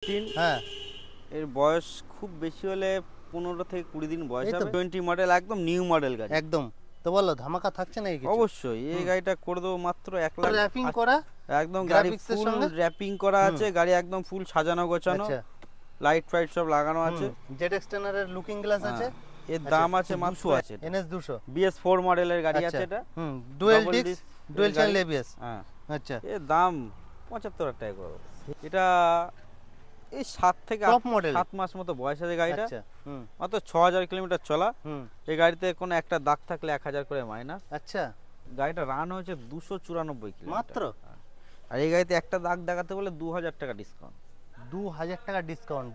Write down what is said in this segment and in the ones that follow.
হ্যাঁ এর বয়স খুব বেশি হলে 15 থেকে 20 দিন বয়স হবে। 20 মডেল, একদম নিউ মডেল গাড়ি একদম। তো বলো ধামাকা থাকছে না কিছু? অবশ্যই এই গাড়িটা করে দেবো মাত্র 1 লাখ। র‍্যাপিং করা, একদম গাড়ি ফুল র‍্যাপিং করা আছে, গাড়ি একদম ফুল সাজানো গোছানো, আচ্ছা লাইট ফাইট সব লাগানো আছে। জেড এক্সটেনারের লুকিং গ্লাস আছে। এর দাম আছে মাত্র আছে NS 200 BS4 মডেলের গাড়ি আছে এটা। Dual disk dual channel ABS। হ্যাঁ আচ্ছা এর দাম 75,000 টাকা করে। এটা এই 7 থেকে 7 মাস মতো বয়স আছে গাড়িটা। আচ্ছা মাত্র 6000 কিলোমিটার চলা। এই গাড়িতে কোনো একটা দাগ থাকলে 1000 করে মাইনাস। আচ্ছা গাড়িটা রান হয়েছে 294 কিলোমিটার মাত্র। আর এই গাড়িতে একটা দাগ দেখাতে বলে 2000 টাকা ডিসকাউন্ট। 2000 টাকা ডিসকাউন্ট।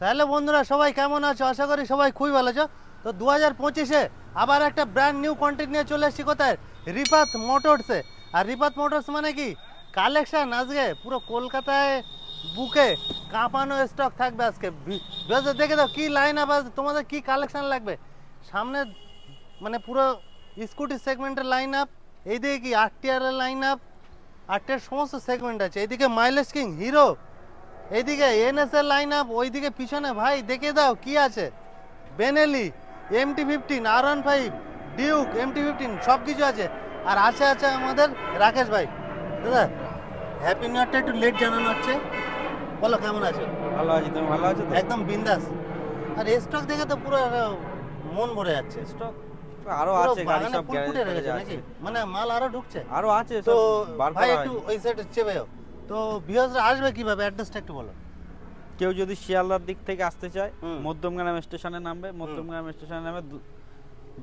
হ্যালো বন্ধুরা, সবাই কেমন আছো? আশা করি সবাই খুবই ভালো আছো। তো 2025-এ আবার একটা ব্র্যান্ড নিউ কন্টেন্ট নিয়ে চলে এসেছি। কোথায়? রিফাত মোটরসে। আর রিফাত মোটরস মানে কি কালেকশন, আজকে পুরো কলকাতায় বুকে কাঁপানো স্টক থাকবে। আজকে দেখে দাও কি লাইন আপ আছে, তোমাদের কি কালেকশন লাগবে। সামনে মানে পুরো স্কুটি সেগমেন্টের লাইন আপ, এইদিকে কি RTR এর লাইন আপ, RTR সমস্ত সেগমেন্ট আছে। এইদিকে মাইলেজ কিং হিরো, এইদিকে NS এর লাইন আপ, ওইদিকে পিছনে ভাই দেখে দাও কি আছে, Benelli, MT-15, R15, Duke, MT-15 সব কিছু আছে। আর আছে আমাদের রাকেশ ভাই। দাদা হ্যাপি নিউ ইয়ারটা একটু লেট জানানো হচ্ছে, বলো কেমন আছো? ভালো আছি, তুমি ভালো আছো তো? একদম বিন্দাস। আর স্টক দেখে তো পুরো মন ভরে যাচ্ছে। স্টক আরো আছে, গাড়ি সব গ্যারেজে নাকি, মানে মাল আরো ঢুকছে, আরো আছে। তো ভাই একটু ওই সাইডে চেপে যাও। তো ভিউয়ার্সরা আসবে কিভাবে, অ্যাড্রেসটা একটু বলো। কেউ যদি শিয়ালদার দিক থেকে আসতে চায় মধ্যমগ্রাম স্টেশনে নামবে। মধ্যমগ্রাম স্টেশনে নামে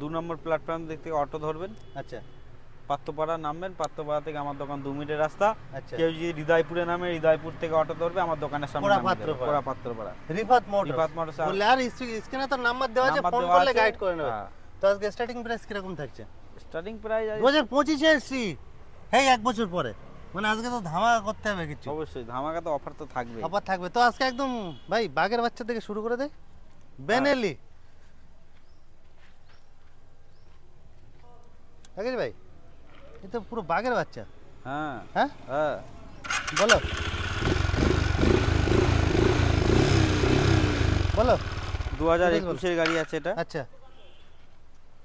2 নম্বর প্ল্যাটফর্ম দিক থেকে অটো ধরবেন। আচ্ছা পাত্রপাড়া নামবেন, পাত্রপাড়া থেকে আমার দোকান 2 মিনিটের রাস্তা। আচ্ছা কেউ যদি হৃদয়পুরে নামে, হৃদয়পুর থেকে অটো ধরবে আমার দোকানের সামনে পাত্রপাড়া রিফাত মোটরস। রিফাত মোটরস বলে আর স্ক্রিনে তো নাম্বার দেওয়া আছে, ফোন করলে গাইড করে নেবে। তো আজকে স্টার্টিং প্রাইস কি রকম থাকছে? স্টার্টিং প্রাইস 2025 এর সি, এই এক বছর পরে, মানে আজকে তো ধামাকা করতে হবে কিছু। অবশ্যই ধামাকা তো, অফার তো থাকবে, অফার থাকবে। তো আজকে একদম ভাই বাগের বাচ্চা থেকে শুরু করে দেই। বেনেলি আগে ভাই, এটা পুরো বাগের বাচ্চা। হ্যাঁ হ্যাঁ হ্যাঁ বলো বলো। 2021 এর গাড়ি আছে এটা। আচ্ছা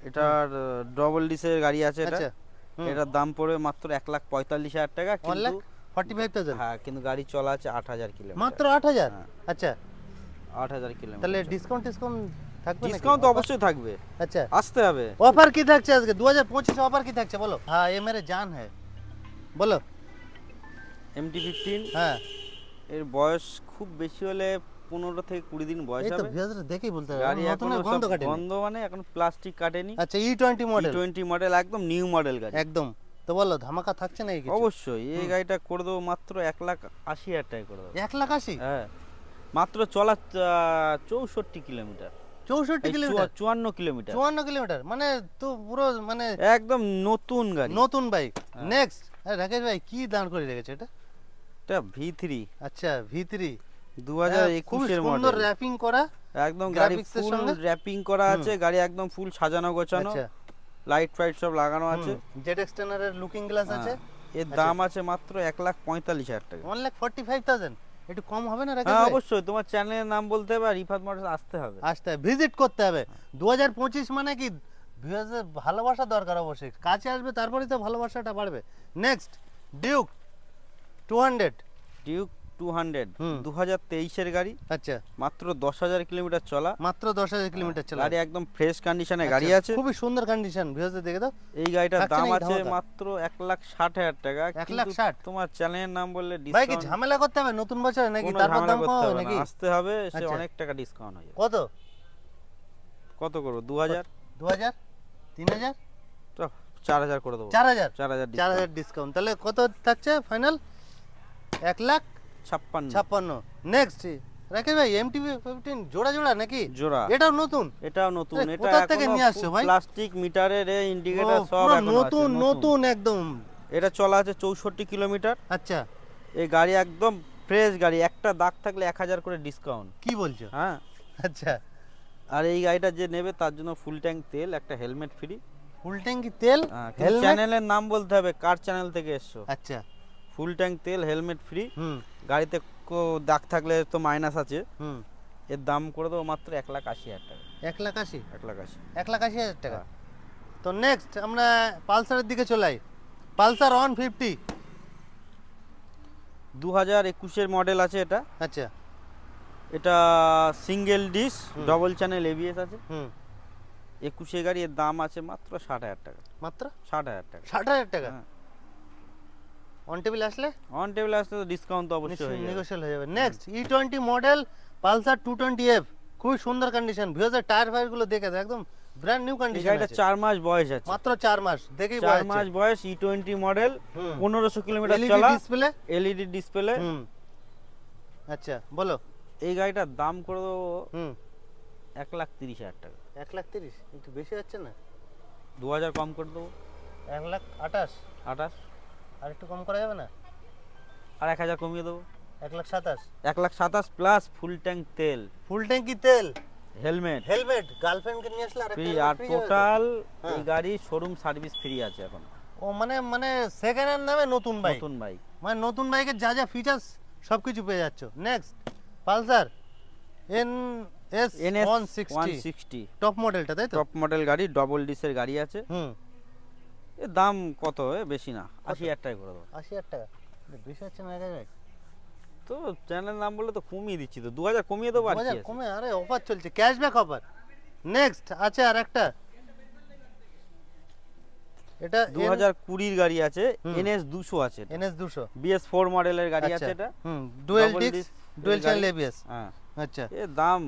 এটার ডবল ডিসের গাড়ি আছে এটা। আচ্ছা এটার দাম পড়বে মাত্র 1,45,000 টাকা। কিন্তু 1,45,000। হ্যাঁ, কিন্তু গাড়ি চলা আছে 8,000 কিলোমিটার। মাত্র 8,000? আচ্ছা 8,000 কিলোমিটার। তাহলে ডিসকাউন্ট থাকবে নাকি? ডিসকাউন্ট তো অবশ্যই থাকবে। আচ্ছা আসতে হবে। অফার কি থাকছে আজকে 2025 অফার কি থাকছে বলো? হ্যাঁ ये मेरे जान है, বলো। MT-15 হ্যাঁ, এর বয়স খুব বেশি হলে 15 থেকে 20 দিন বয়স হবে। এই তো ভিউয়াররা দেখেই বলতে হবে গাড়ি নতুন এখনো গন্ধ কাটেনি। গন্ধ মানে এখন প্লাস্টিক কাটেনি। আচ্ছা E20 মডেল। E20 মডেল, একদম নিউ মডেল গাড়ি একদম। তো বলো ধামাকা থাকছে না কিছু? অবশ্যই এই গাড়িটা করে দেবো মাত্র 1,80,000 টাকা করে দেবো। 1,80,000? হ্যাঁ, মাত্র চলা 64 কিলোমিটার। 64 কিলোমিটার? 54 কিলোমিটার। 54 কিলোমিটার মানে তো পুরো মানে একদম নতুন গাড়ি, নতুন বাইক। নেক্সট রাকেশ ভাই কি দাঁড় করে রেখেছে এটা? এটা V3। আচ্ছা V3 2021 এর মডেল, সুন্দর র‍্যাপিং করা, একদম গাড়ি ফুল র‍্যাপিং করা আছে, গাড়ি একদম ফুল সাজানো গোছানো, আচ্ছা লাইট ফাইট সব লাগানো আছে। জেড এক্সটেনারের লুকিং গ্লাস আছে। এর দাম আছে মাত্র 1,45,000 টাকা। 1,45,000? একটু কম হবে না রাকেশ ভাই? হ্যাঁ অবশ্যই, তোমার চ্যানেলের নাম বলতে হবে আর রিফাত মোটরস আসতে হবে, ভিজিট করতে হবে। 2025 মানে কি ভিউয়ারদের ভালোবাসা দরকার অবশ্যই, কাছে আসবে তারপরেই তো ভালোবাসাটা বাড়বে। Next Duke 200। ডিউক 200 2023 এর গাড়ি। আচ্ছা মাত্র 10,000 কিলোমিটার চলা। মাত্র 10,000 কিলোমিটার চলা, গাড়ি একদম ফ্রেশ কন্ডিশনে গাড়ি আছে, খুবই সুন্দর কন্ডিশন। ভিউয়ারদের দেখে দাও। এই গাড়িটার দাম আছে মাত্র 1,60,000 টাকা। 1,60,000? তোমার চ্যানেলের নাম বললে ভাই কি ডিসকাউন্ট, ঝামেলা করতে হবে নতুন বছরে নাকি? তারপর দাম কম হবে নাকি? আসতে হবে, সে অনেক টাকা ডিসকাউন্ট হয়ে যাবে। কত কত করব? 2,000 2,000 3,000 4,000 করে দেবো। 4,000 ডিসকাউন্ট। তাহলে কত থাকছে ফাইনাল? 1,56,000। নেক্সট রাকেশ ভাই এমটিভি 15 জোড়া জোড়া নাকি? জোড়া। এটাও নতুন? এটাও নতুন। আরে, এটা কোথা থেকে নিয়ে আসছো ভাই? প্লাস্টিক মিটারের ইন্ডিকেটর ও, সব পুরো এখন নতুন আছে, নতুন একদম। এটা চলা আছে 64 কিলোমিটার। আচ্ছা, এই গাড়ি একদম ফ্রেশ গাড়ি, একটা দাগ থাকলে 1000 করে ডিসকাউন্ট। কি বলছো? হ্যাঁ। আচ্ছা, আর এই গাড়িটা যে নেবে তার জন্য ফুল ট্যাঙ্ক তেল, একটা হেলমেট ফ্রি। ফুল ট্যাঙ্কি তেল, হেলমেট? চ্যানেলের নাম বলতে হবে কার চ্যানেল থেকে এসছো। আচ্ছা, ফুল ট্যাঙ্ক তেল, হেলমেট ফ্রি। হুম গাড়িতে দাগ থাকলে তো মাইনাস আছে। হুম। এর দাম করে দেবো মাত্র 1,80,000 টাকা। 1,80,000? 1,80,000। 1,80,000 টাকা। হ্যাঁ। তো নেক্সট আমরা পালসারের দিকে চলে যাই। পালসার 150। 2021-এর মডেল আছে এটা। আচ্ছা, এটা single dish, double channel ABS আছে। হুম। 21 গাড়ি, এর দাম আছে মাত্র 60,000 টাকা। মাত্র 60,000 টাকা। 60,000 টাকা? হ্যাঁ। অন টেবিল আসলে অন টেবিল আসলে তো ডিসকাউন্ট তো অবশ্যই হয়ে যাবে। নেগোশিয়েবল হয়ে যাবে। Next E20 model Pulsar 220F, খুবই সুন্দর কন্ডিশন। ভিউজের টায়ার ফায়ার গুলো দেখে দাও, একদম ব্র্যান্ড নিউ এই কন্ডিশন গাড়িটা আছে। 4 মাস বয়স আছে। মাত্র 4 মাস, দেখেই 4 মাস বয়স, E20 মডেল, 1500 কিলোমিটার চলা, ডিসপ্লে। LED display. হুম। আচ্ছা, বলো। এই গাড়িটার দাম করে দেবো হুম। 1,30,000 টাকা। 1,30,000 একটু বেশি হচ্ছে না? 2000 কম করে দেবো। 1,28,000? 28। আর একটু কম করা যাবে না? আর 1000 কমিয়ে দেবো। 1,27,000? 1,27,000 প্লাস ফুল ট্যাঙ্ক তেল, ফুল ট্যাঙ্কি তেল, হেলমেট হেলমেট। গার্লফ্রেন্ডকে নিয়ে আসলে ফ্রি। আরেকটা আর free যাবে তো? টোটাল হ্যাঁ। এই গাড়ি শোরুম সার্ভিস ফ্রি আছে এখন। ও মানে মানে সেকেন্ড হ্যান্ড দামে নতুন বাইক। নতুন বাইক। মানে নতুন বাইকের যা যা ফিচার্স সবকিছু পেয়ে যাচ্ছ। নেক্সট পালসার NS 160 টপ মডেলটা, তাই তো? টপ মডেল গাড়ি, ডবল ডিসের গাড়ি আছে। হুম। এর দাম কত? বেশি না, 80,000 টাকা করে দেবো। 80,000 টাকা? বেশি হচ্ছে না ভাই? তো চ্যানেল নাম বলে তো কমিয়ে দিচ্ছি, তো 2000 কমিয়ে দেবো। আর কি 2000 আছে? কমে? আরে অফার চলছে, ক্যাশব্যাক অফার। নেক্সট আছে আর একটা, এটা 2020 গাড়ি আছে, হুম। NS 200 আছে। NS 200 BS4 মডেলের গাড়ি আছে এটা। হুম, dual Double disc, disc dual এর চ্যানেল গাড়ি। ABS। হ্যাঁ। আচ্ছা, এর দাম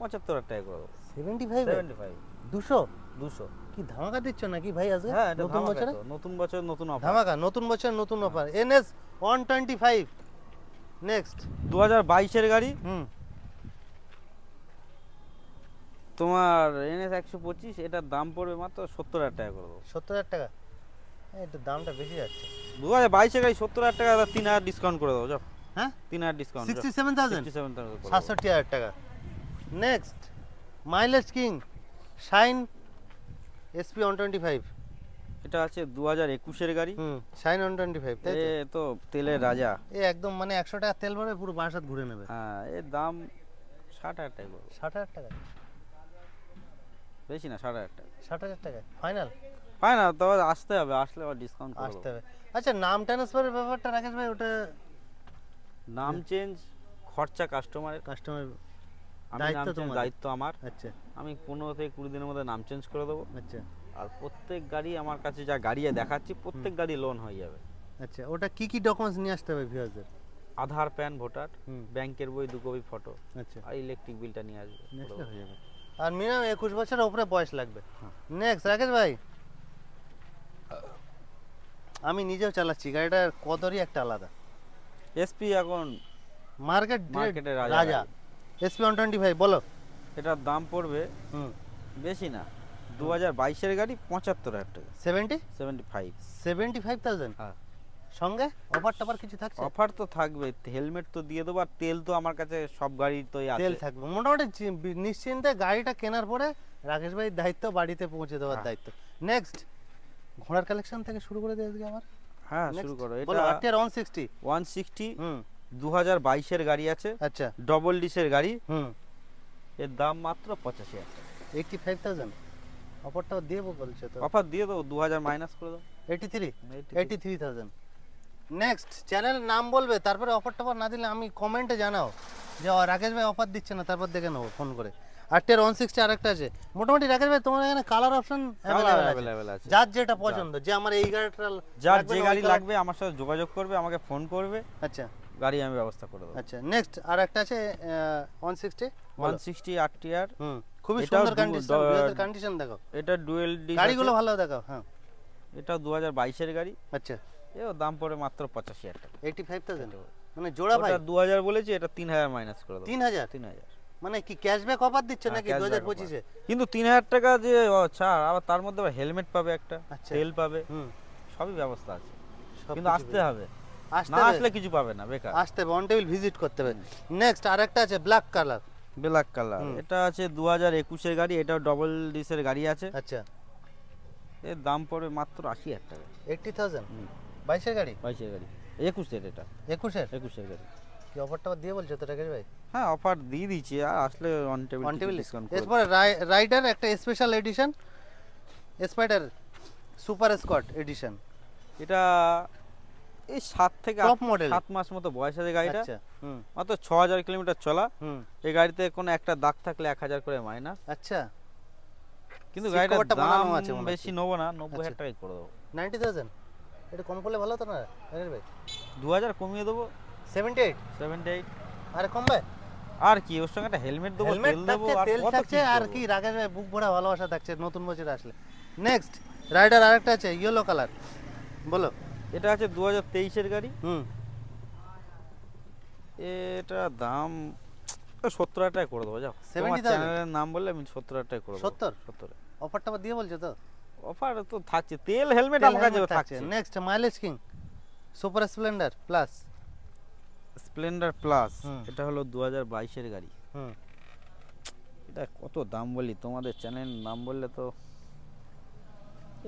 75,000 টাকা করে দেবো। 75? 75। 200? 200। কি ধামাকা দিচ্ছ নাকি ভাই আজকে? হ্যাঁ, এটা নতুন বছরে নতুন বছর নতুন অফার। ধামাকা, নতুন বছর নতুন অফার। NS 125। নেক্সট 2022-এর গাড়ি, হুম। তোমার NS 125, এটার দাম পড়বে মাত্র 70,000 টাকা করে দেবো। 70,000 টাকা? একটু দামটা বেশি যাচ্ছে। 2022-এর গাড়ি 70,000 টাকা, 3,000 ডিসকাউন্ট করে দেবো। যাও, হ্যাঁ, 3,000 ডিসকাউন্ট। 67,000? 67,000 করে দেবো। 67,000 টাকা। Next mileage king shine SP 125। এটা আছে 2021-এর গাড়ি। হুম, শাইন 125, তাই এ তো? তো তেলের রাজা। এ একদম মানে 100 টাকা তেল ভরে পুরো বারাসাত ঘুরে নেবে। হ্যাঁ, এর দাম 60,000 টাকা করে দেবো। 60,000 টাকা? বেশি না, 60,000 টাকা। 60,000 টাকা ফাইনাল? পায় না, তবে আসতে হবে, আসলে আবার ডিসকাউন্ট করে আসতে দেবো। হবে। আচ্ছা, নাম ট্রান্সফারের ব্যাপারটা রাকেশ ভাই, ওটা নাম চেঞ্জ খরচা কাস্টমারের। কাস্টমার আমি দায়িত্ব নাম চেঞ্জ তোমাদের? দায়িত্ব আমার। আচ্ছা আমি 15 থেকে 20 দিনের মধ্যে নাম চেঞ্জ করে দেবো। আচ্ছা আর প্রত্যেক গাড়ি আমার কাছে যা গাড়ি দেখাচ্ছি, প্রত্যেক গাড়ি লোন হয়ে যাবে। আচ্ছা, ওটা কি কি ডকুমেন্টস নিয়ে আসতে হবে ভিউয়ারদের? আধার, প্যান, ভোটার, হুম। ব্যাংকের বই 2 কপি, ফটো, আচ্ছা, আর ইলেকট্রিক বিলটা নিয়ে আসবে। নেক্সট হয়ে যাবে। আর মিনিমাম 21 বছরের উপরে বয়স লাগবে। হ্যাঁ। নেক্সট রাকেশ ভাই, আমি নিজেও চালাচ্ছি গাড়িটার কদরই একটা আলাদা। এসপি এখন মার্কেটের রাজা রাজা। SP 125 বলো। এটার দাম পড়বে হুম, বেশি না, 2022-এর গাড়ি 75,000 টাকা। 70? 75। 75,000? হ্যাঁ। সঙ্গে অফার টফার কিছু থাকছে? অফার তো থাকবে, হেলমেট তো দিয়ে দেবো, আর তেল তো আমার কাছে সব গাড়িতেই আছে। তেল থাকবে মোটামুটি নিশ্চিন্তে। গাড়িটা কেনার পরে রাকেশ ভাইয়ের দায়িত্ব বাড়িতে পৌঁছে দেওয়ার হ্যাঁ। দায়িত্ব। নেক্সট ঘোড়ার কালেকশন থেকে শুরু করে দিই আজকে আমার। হ্যাঁ, Next, শুরু করো। বলো। এটা RTR 160। 160 হুম। 2022-এর গাড়ি আছে, আচ্ছা। ডবল ডিসের গাড়ি। হুম। এর দাম মাত্র 85,000 টাকা। 85,000? অফারটাও দিয়ে বলছে তো। অফার দিয়ে দেবো, 2000 মাইনাস করে দাও। 83? 83,000 83,000। নেক্সট চ্যানেল নাম বলবে, তারপরে অফার টফার না দিলে আমি কমেন্টে জানাও যে রাকেশ ভাই অফার দিচ্ছে না, তারপর দেখে নেবো ফোন করে। RTR 160 আরেকটা আছে। মোটামুটি রাকেশ ভাই তোমার এখানে কালার অপশন অ্যাভেলেবেল আছে। যার যেটা পছন্দ, যে আমার এই গাড়িটা যার লাগবে যে না, ওই গাড়ি colour- লাগবে আমার সাথে যোগাযোগ করবে, আমাকে ফোন করবে, আচ্ছা গাড়ি আমি ব্যবস্থা করে দেবো। আচ্ছা। নেক্সট আর একটা আছে 160। 160 RTR। হুম, খুবই এটাও সুন্দর কন্ডিশন। কন্ডিশন দেখো, এটা ডুয়েল ডিস গাড়িগুলো ভালো দেখো। হ্যাঁ, এটা 2022-এর গাড়ি। আচ্ছা। এর দাম পড়ে মাত্র 85,000 টাকা। 85,000? মানে জোড়া ভাই ওটা 2000 বলেছি, এটা 3000 মাইনাস করে দেবো। 3000 3000 মানে কি ক্যাশব্যাক অফার দিচ্ছে হ্যাঁ, নাকি cashback 2025 এ? কিন্তু 3000 টাকা যে ছাড়, আবার তার মধ্যে আবার হেলমেট পাবে একটা, আচ্ছা। তেল পাবে, হুম সবই ব্যবস্থা আছে। সব কিন্তু কিছু আসতে হবে, আসতে না হবে, আসলে কিছু পাবে না, বেকার। আসতে হবে, অন টেবিল ভিজিট করতে হবে। নেক্সট আরেকটা আছে ব্ল্যাক কালার। ব্ল্যাক কালার, হুম। এটা আছে 2021 এর গাড়ি, এটাও ডবল ডিসের গাড়ি আছে। আচ্ছা এর দাম পড়বে মাত্র 80000 টাকা। 80,000 হুম। 22 এর গাড়ি, 22 এর গাড়ি, 21 এর, এটা 21 এর 21 এর গাড়ি। কি অফারটা দিয়ে বলছো তো রাকেশ ভাই? হ্যাঁ, অফার দিয়ে দিচ্ছি, আর আসলে on table on table. Discount এরপরে রাইডার একটা special edition, spider super scott edition. এটা এই 7 থেকে Top model। 7 মাস মতো বয়স আছে গাড়িটা, আচ্ছা হুম মাত্র 6000 কিলোমিটার চলা। হুম এই গাড়িতে কোনো একটা দাগ থাকলে 1000 করে মাইনাস, আচ্ছা কিন্তু Seat গাড়িটার cover টা দাম বানানো আছে মনে বেশি নেবো না, 90000 আচ্ছা। টাকায় করে দেবো। 90,000 এটা কম করলে ভালো হতো না রাকেশ ভাই? 2000 কমিয়ে দেবো, 78 78। আরে কমবে? আর কি, ওর সঙ্গে একটা হেলমেট দেবো, হেলমেট তেল দেবো, থাকছে, আর তেল কত থাকছে, আর করবো? কি রাকেশ ভাই বুক ভরা ভালোবাসা থাকছে নতুন বছর আসলে। নেক্সট রাইডার আরেকটা আছে ইয়েলো কালার, বলো। এটা আছে 2023 এর গাড়ি, হুম এটা দাম 70000 টাকা করে দেবো, যাও। তোমার 70,000 চ্যানেলের নাম বললে আমি 70000 টাকা করে দেবো। 70? 70 অফারটা আবার দিয়ে বলছো তো? অফার তো থাকছে, তেল হেলমেট আমার কাছে থাকছে। Next mileage king super Splendor plus. Splendor plus, হুম। এটা হলো 2022 এর গাড়ি। হুম এটা কত দাম বলি, তোমাদের চ্যানেল নাম বললে তো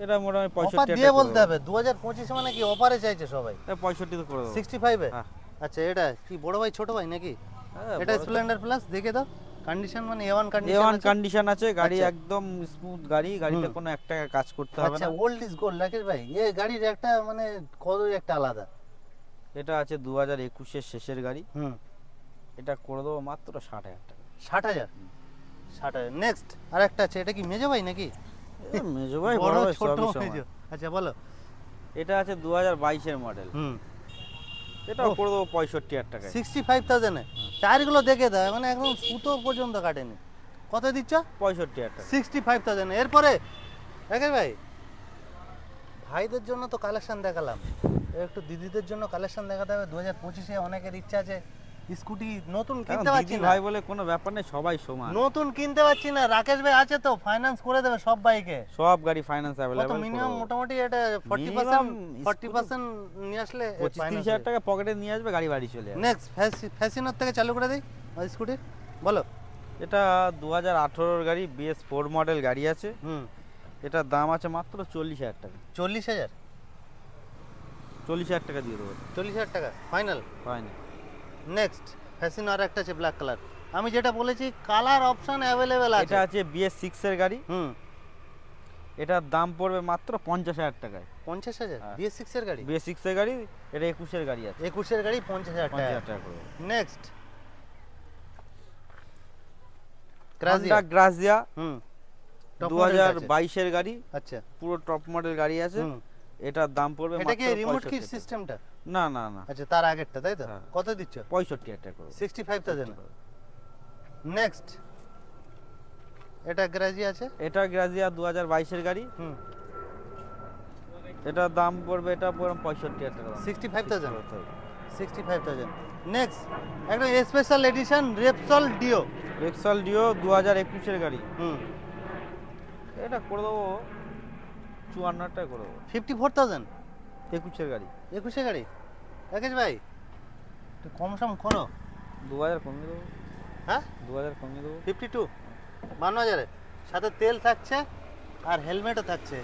এটা মোটামুটি 65 অফার টাকা দিয়ে করে বলতে দেবো। হবে, 2025 মানে কি অফারে চাইছে সবাই? 65 তো করে দেবো। 65 এ? হ্যাঁ। আচ্ছা এটা কি বড় ভাই ছোট ভাই নাকি? হ্যাঁ, এটা বড় তো। স্প্লেন্ডার প্লাস দেখে দাও, কন্ডিশন মানে A1 কন্ডিশন A1 আছে। কন্ডিশন আছে, গাড়ি আচ্ছা। একদম স্মুথ গাড়ি, গাড়িতে হুম। কোনো একটা কাজ করতে হবে আচ্ছা না। ওল্ড ইজ গোল্ড রাকেশ ভাই, এই গাড়ির একটা মানে কদর একটা আলাদা। এটা আছে 2021 এর শেষের গাড়ি, হুম এটা করে দেবো মাত্র 60000 টাকা। 60,000 60,000। নেক্সট আরেকটা আছে, এটা কি মেজো ভাই নাকি? এ মেজো ভাই বড় ভাই ছোট সবই সমান। মেজো, আচ্ছা বলো। এটা আছে 2022 এর মডেল, হুম এটাও ওহ। করে দেবো 65000 টাকায়। 65,000 এ টায়ারগুলো দেখে দেয় মানে একদম সুতো পর্যন্ত কাটেনি। কত দিচ্ছ? 65000 টাকা। 65,000। এরপরে রাকেশ ভাই ভাইদের জন্য তো কালেকশন দেখালাম, এবার একটু দিদিদের জন্য কালেকশন দেখাতে হবে। 2025 এ অনেকের ইচ্ছা আছে স্কুটি নতুন এখন কিনতে পারছি দিদি না, ভাই বলে কোনো ব্যাপার নেই, সবাই সমান। নতুন কিনতে পারছি না। রাকেশ ভাই আছে তো, ফাইন্যান্স করে দেবে সব বাইকে। সব গাড়ি ফাইন্যান্স কত অ্যাভেলেবল। মিনিমাম মোটামুটি এটা 40% Minimum 40% নিয়ে আসলে 25-30 টাকা পকেটে নিয়ে আসবে, গাড়ি বাড়ি চলে যাবে। নেক্সট ফ্যাসিনোর থেকে চালু করে দিই স্কুটি, বলো। এটা 2018 এর গাড়ি, BS4 মডেল গাড়ি আছে, হুম এটার দাম আছে মাত্র 40000 টাকা। 40,000 40000 টাকা দিয়ে দেবো, 40,000 টাকা ফাইনাল। হয়নি। নেক্সট ফ্যাসিনো আর একটা আছে ব্ল্যাক কালার, আমি যেটা বলেছি কালার অপশন অ্যাভেলেবেল আছে। এটা আছে BS6 এর গাড়ি, হুম এটার দাম পড়বে মাত্র 50000 টাকায়। 50,000 হ্যাঁ। BS6 এর গাড়ি, BS6 এর গাড়ি, এটা 21 এর গাড়ি আছে, 21 এর গাড়ি 50,000 টাকা। 5000 টাকা করে দেবো। নেক্সট Honda Grazia, হুম top model আছে। 2022 এর গাড়ি, আচ্ছা পুরো টপ মডেল গাড়ি আছে, হুম এটার দাম পড়বে এটা মাত্র কি রিমোট কি 65 টাকা। সিস্টেমটা? না না না, আচ্ছা তার আগেরটা তাই তো? হ্যাঁ। কত দিচ্ছ? 65000 টাকা করে দেবো। 65,000। নেক্সট এটা গ্রাজি আছে। এটা Grazia 2022 এর গাড়ি, হুম এটার দাম পড়বে, এটা পড়বে 65000 টাকা দাম। 65,000 65,000। নেক্সট একটা special edition Repsol Dio. Rexall Dio 2021 এর গাড়ি, হুম এটা করে দেবো 54000 টাকা করে দেবো। 54,000 21 এর গাড়ি, 21 গাড়ি। রাকেশ ভাই একটু কম সম করো। 2000 কমিয়ে দেবো, হ্যাঁ 2000 কমিয়ে দেবো। 52 52,000 সাথে তেল থাকছে আর হেলমেটও থাকছে।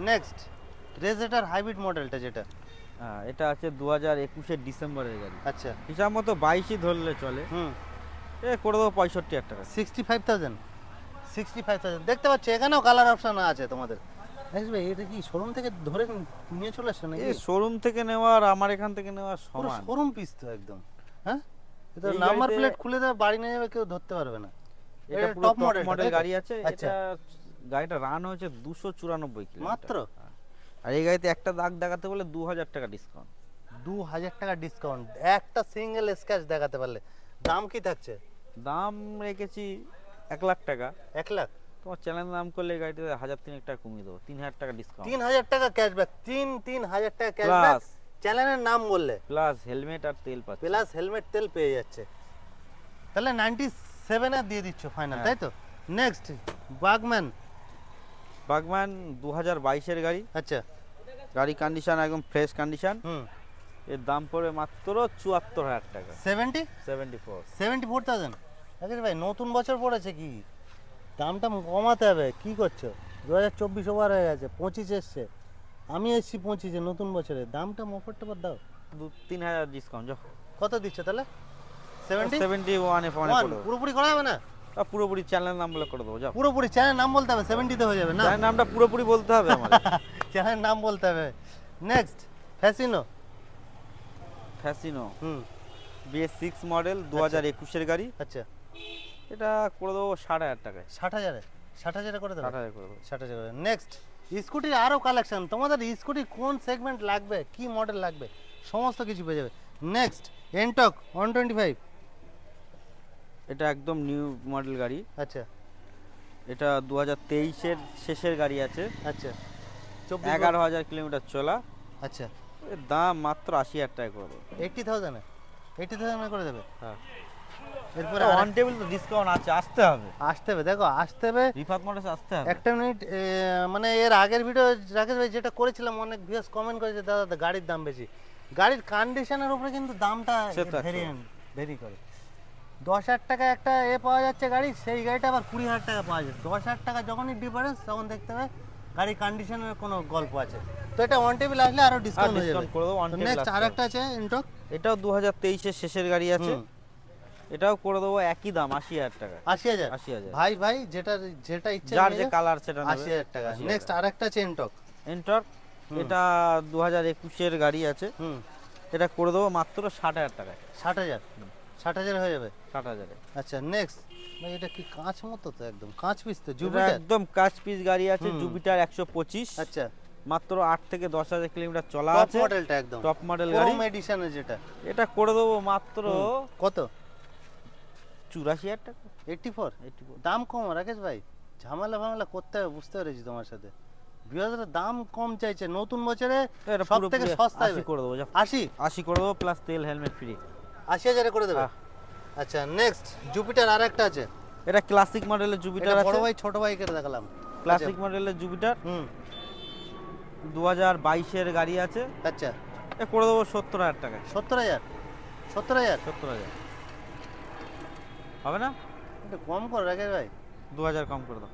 নেক্সট রেজেটার হাইব্রিড মডেলটা যেটা, হ্যাঁ, এটা আছে 2021 এর ডিসেম্বরের গাড়ি, আচ্ছা হিসাব মতো 22ই ধরলে চলে, হুম এ করে দেবো 65000 টাকা। 65,000 65,000 দেখতে পাচ্ছ, এখানেও কালার অপশন আছে তোমাদের। রাকেশ ভাই এটা কি শোরুম থেকে ধরে নিয়ে চলে আসছো নাকি? এই শোরুম থেকে নেওয়া আর আমার এখান থেকে নেওয়া পুরো সমান। শোরুম পিস তো একদম। হ্যাঁ এটা এই নাম্বার গাড়িতে- প্লেট খুলে দেবে বাড়ি নিয়ে যাবে, কেউ ধরতে পারবে না। এটা পুরো টপ টপ মডেল মডেল গাড়ি আছে, আচ্ছা এটা গাড়িটা রান হয়েছে 294 কিলোমিটার মাত্র আর এই গাড়িতে একটা দাগ দেখাতে বলে 2000 টাকা ডিসকাউন্ট। 2,000 টাকা ডিসকাউন্ট একটা সিঙ্গেল স্ক্র্যাচ দেখাতে পারলে। দাম কি থাকছে? দাম রেখেছি 1 লাখ টাকা, 1 লাখ। তোমার চ্যানেল নাম করলে এই গাড়িতে 1003 টাকা কমিয়ে দেবো, 3000 টাকা ডিসকাউন্ট 3,000 টাকা ক্যাশব্যাক, 3,000 টাকা ক্যাশব্যাক প্লাস চ্যানেলের নাম বললে প্লাস হেলমেট আর তেল পাচ্ছে। প্লাস হেলমেট তেল পেয়ে যাচ্ছে, তাহলে 97 এর দিয়ে দিচ্ছ ফাইনাল, হ্যাঁ। তাই তো? Next Burgman. বাগম্যান 2022 এর গাড়ি, আচ্ছা। গাড়ি কন্ডিশন একদম ফ্রেশ কন্ডিশন। হুম। এর দাম পড়বে মাত্র 74,000 টাকা। 74 74,000। আচ্ছা ভাই, নতুন বছর পড়েছে কি, দামটা কমাতে হবে। কি করছো? 2024 ওভার হয়ে গেছে, 25 এসছে, আমি এসছি 25-এ, নতুন বছরে দামটা মফরটা দাও। 2-3 হাজার ডিসকাউন্ট যাও। কত দিচ্ছ তাহলে? 70? 71 এ ফোনে করে দেবো। পুরোপুরি করা যাবে না? পুরোপুরি চ্যানেল নাম বলে করে দেবো যাও। পুরোপুরি চ্যানেল নাম বলতে হবে, 70-তে হয়ে যাবে না? চ্যানেল নামটা পুরোপুরি বলতে হবে আমার। চ্যানেল নাম বলতে হবে। Next Fascino. ফ্যাসিনো হুম। BS6 মডেল 2021 এর গাড়ি। আচ্ছা। এটা করে দেবো 60,000 টাকায়। 60,000-এ? 60,000-এ করে দেবে? 60,000 করে দেবো। 60,000। নেক্সট স্কুটির আরও কালেকশন, তোমাদের স্কুটি কোন সেগমেন্ট লাগবে, কি মডেল লাগবে, সমস্ত কিছু পেয়ে যাবে। Next Ntorq 125। এটা একদম নিউ মডেল গাড়ি। আচ্ছা। এটা 2023 এর শেষের গাড়ি আছে। আচ্ছা। 11,000 কিলোমিটার চলা। আচ্ছা। এর দাম মাত্র 80,000 টাকা করে দেবো। 80,000-এ? 80,000-এ করে দেবে? হ্যাঁ। এরপরে অন টেবিল তো ডিসকাউন্ট আছে, আসতে হবে। আসতে হবে, দেখো আসতে হবে। রিফাত মোটরস আসতে হবে। একটা মিনিট, মানে এর আগের ভিডিও রাকেশ ভাই যেটা করেছিলাম, অনেক ভিউয়ার্স কমেন্ট করেছে দাদা গাড়ির দাম বেশি। গাড়ির কন্ডিশনের উপরে কিন্তু দামটা সে তো ভেরি করে। 10,000 টাকা একটা পাওয়া যাচ্ছে গাড়ি, সেই গাড়িটা আবার 20,000 টাকা পাওয়া যাচ্ছে। 10,000 টাকা যখনই ডিফারেন্স, তখন দেখতে হবে গাড়ির কন্ডিশনের কোনো গল্প আছে। তো এটা ওয়ান টেবিল আসলে আরো ডিসকাউন্ট হয়ে যাবে। করে দেবো অন টেবিল। নেক্সট আরেকটা আছে এনটক। এটাও 2023 এর শেষের গাড়ি আছে। এটাও করে দেবো একই দাম 80,000 টাকা। 80,000? 80,000। ভাই ভাই যেটা ইচ্ছে যার যে কালার সেটা নেবে। 80,000 টাকা। নেক্সট আরেকটা আছে এনটক। এন্টর এটা 2021 এর গাড়ি আছে। হুম। এটা করে দেবো মাত্র 60,000 টাকায়। 60,000? 60,000 হয়ে যাবে? 60,000 এ। আচ্ছা। নেক্সট ভাই, এটা কি কাঁচ মতো, তো একদম কাঁচ পিস তো, এটা জুপিটার? একদম কাচ পিস গাড়ি আছে, জুপিটার 125। আচ্ছা। মাত্র 8 থেকে 10,000 কিলোমিটার চলা টপ আছে। মডেলটা একদম টপ মডেল গাড়ি, প্রো এডিশনের যেটা। এটা করে দেবো মাত্র কত? 84,000 টাকা। 84? 84 দাম কম রাকেশ ভাই, ঝামেলা করতে হবে, বুঝতে পেরেছি তোমার সাথে। বিহারের দাম কম চাইছে, নতুন বছরে এটা সব থেকে পুরোপুরি সস্তা 80 করে দেবো। 80? 80 করে দেবো প্লাস তেল হেলমেট ফ্রি। 80,000-এ করে দেবে? হ্যাঁ। আচ্ছা। নেক্সট জুপিটার আরেকটা আছে। এটা ক্লাসিক মডেলের জুপিটার এটা আছে। বড় ভাই ছোট ভাইকে দেখালাম। ক্লাসিক মডেলের জুপিটার হুম। 2022 এর গাড়ি আছে। আচ্ছা। এ করে দেবো 70,000 টাকায়। 70,000? 70,000? 70,000 হবে না? এটা কম করো রাকেশ ভাই। 2,000 কম করে দাও।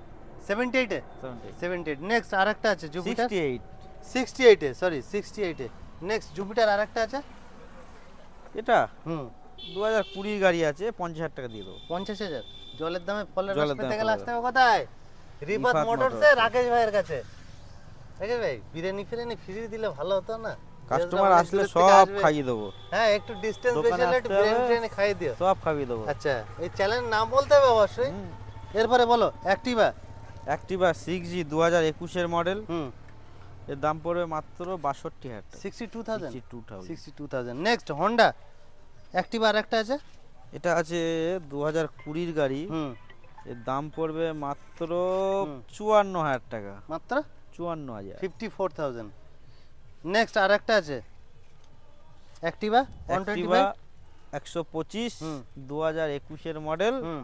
78-এ? 78 78। নেক্সট আরেকটা আছে জুপিটার। 68 68-এ, সরি 68-এ। নেক্সট জুপিটার আরেকটা আছে। এটা হুম। 2020 গাড়ি আছে, 50,000 টাকা দিয়ে দেবো। 50,000? জলের দামে ফলের রস জলের পেতে দামে গেলে ফলের আসতে হবে কোথায়? রিপাত রিফাত মোটরসে, মোটরসে। রাকেশ ভাইয়ের কাছে। রাকেশ ভাই, বিরিয়ানি ফ্রি দিলে ভালো হতো না? কাস্টমার অনেক আসলে দূরের থেকে সব আসবে। খাইয়ে দেবো। হ্যাঁ, একটু ডিসটেন্স দোকানে বেশি হলে একটু আসতে হবে। বিরিয়ানি খাইয়ে দিও। সব খাইয়ে দেবো। আচ্ছা, এই চ্যানেলের নাম বলতে হবে অবশ্যই। হুম। এরপরে বলো অ্যাক্টিভা। অ্যাক্টিভা 6G 2021 এর মডেল। হুম। এর দাম পড়বে মাত্র 62,000 টাকা। 62,000? 62,000। 62,000। নেক্সট হন্ডা অ্যাক্টিভা আরেকটা আছে। এটা আছে 2020 গাড়ি। হুম। এর দাম পড়বে মাত্র হুম। 54,000 টাকা। মাত্র 54,000। 54,000। নেক্সট আরেকটা আছে অ্যাক্টিভা অ্যাক্টিভা 125। 125 হুম। 2021 এর মডেল। হুম।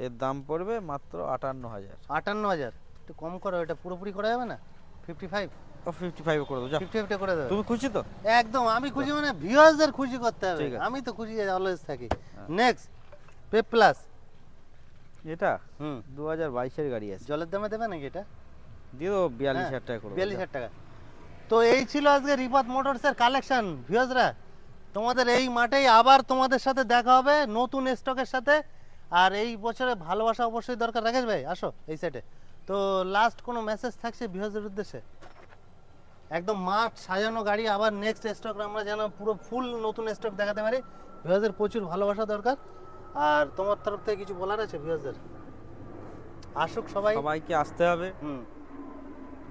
এর দাম পড়বে মাত্র 58,000। 58,000? একটু কম করো, এটা পুরোপুরি করা যাবে না? 55? 55 করে দেবো যাও। 55 করে দেবে? তুমি খুশি তো? একদম আমি খুশি, মানে ভিউয়ার্সদের খুশি করতে হবে। ঠিক আছে। আমি তো খুশি অলওয়েজ থাকি। Next Pep plus. এটা হুম। 2022 এর গাড়ি আছে। জলের দামে দেবে নাকি এটা? দিয়ে দেবো 42,000 টাকা করে দেবো। 42,000 টাকা। তো এই ছিল আজকে রিপাত মোটরসের কালেকশন। ভিউয়ার্সরা, তোমাদের এই মাঠেই আবার তোমাদের সাথে দেখা হবে নতুন স্টকের সাথে। আর এই বছরে ভালোবাসা অবশ্যই দরকার। রাকেশ ভাই আসো এই সাইডে। তো লাস্ট কোনো মেসেজ থাকছে ভিউয়ার্সদের উদ্দেশ্যে? একদম মাঠ সাজানো গাড়ি, আবার নেক্সট স্টক আমরা যেন পুরো ফুল নতুন স্টক দেখাতে পারি। ভিউয়ার্সদের প্রচুর ভালোবাসা দরকার। আর তোমার তরফ থেকে কিছু বলার আছে ভিউয়ার্সদের? আসুক সবাই। সবাইকে আসতে হবে, হুম।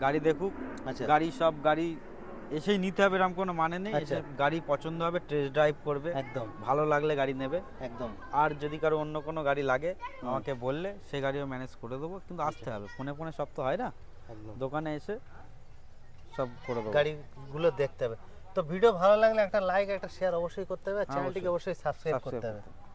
গাড়ি দেখুক। আচ্ছা। গাড়ি সব গাড়ি এসেই নিতে হবে এরকম কোনো মানে নেই। আচ্ছা। এসে গাড়ি পছন্দ হবে, টেস্ট ড্রাইভ করবে, একদম ভালো লাগলে গাড়ি নেবে। একদম। আর যদি কারো অন্য কোনো গাড়ি লাগে আমাকে বললে সেই গাড়িও ম্যানেজ করে দেবো। কিন্তু আসতে হবে, ফোনে সব তো হয় না, একদম দোকানে এসে সব করে দেবো। গাড়িগুলো দেখতে হবে। তো ভিডিও ভালো লাগলে একটা লাইক একটা শেয়ার অবশ্যই করতে হবে, চ্যানেলটিকে অবশ্যই। অবশ্যই সাবস্ক্রাইব করতে Subscribe হবে। করতে হবে।